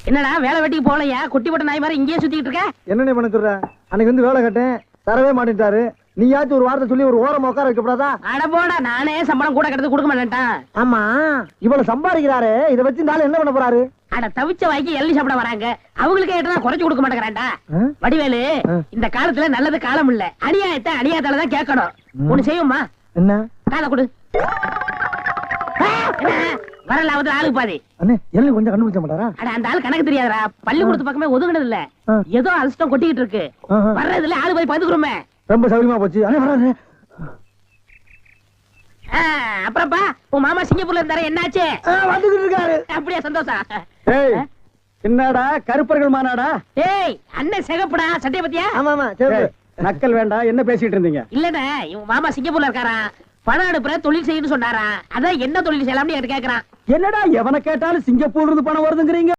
என்னடா வேலை வெட்டிக்கு போகலையா? குட்டி போட்ட நாய் மாதிரி இங்கேயே சுத்திட்டு இருக்க. என்ன பண்ண சொல்ற? அன்னைக்கு வந்து வேலை கட்டேன், தரவே மாட்டேன்ட்டாரு. நீயாச்சும் ஒரு வார்த்தை சொல்லி ஒரு ஓரமா உட்கார வைக்கப்படாதா? அட போடா, நானே சம்பளம் கூட கிடந்து கொடுக்க மாட்டேன்ட்டான். ஆமா, இவ்வளவு சம்பாதிக்கிறாரு, இதை வச்சு நாளை என்ன பண்ண போறாரு? அட தவிச்ச வாய்க்கு எள்ளி சாப்பிட வராங்க, அவங்களுக்கு ஏட்டா குறைச்சு கொடுக்க மாட்டேங்கிறான்டா. வடிவேலு, இந்த காலத்துல நல்லது காலம் இல்ல, அநியாயத்தை அநியாயத்தாலதான் கேட்கணும். ஒண்ணு செய்யுமா? என்ன? காலை கொடு. வரல வந்து ஆளுக்கு பாதி. அண்ணே, எல்லாம் கொஞ்சம் கண்டுபிடிச்ச மாட்டாரா? அட அந்த ஆளு கணக்கு தெரியாதரா, பள்ளிக்கூடத்து பக்கமே ஒதுங்கினது இல்ல, ஏதோ அரிசிட்டம் கொட்டிக்கிட்டு இருக்கு. வர்றதுல ஆளு போய் பதுக்குறோமே. ரொம்ப சௌரியமா போச்சு. அண்ணே வராரு. அப்புறப்பா உன் மாமா சிங்கப்பூர்ல இருந்தாரு, என்னாச்சு? வந்துகிட்டு இருக்காரு. அப்படியே சந்தோஷம். ஏய், என்னடா கருப்பர்கள் மாநாடா? ஏய், அண்ணன் சிகப்புடா, சட்டைய பத்தியா? ஆமா ஆமா, சரி. நக்கல் வேண்டாம், என்ன பேசிட்டு இருந்தீங்க? இல்லடா, இவன் மாமா சிங்கப்பூர்ல இருக்காரா, பணம் அனுப்புற தொழில் செய்யணும்னு சொன்னாரா, அதான் என்ன தொழில் செய்யலாம்னு கேக்குறான். என்னடா எவனை கேட்டாலும் சிங்கப்பூர்ல இருந்து பணம் வருதுங்கிறீங்க?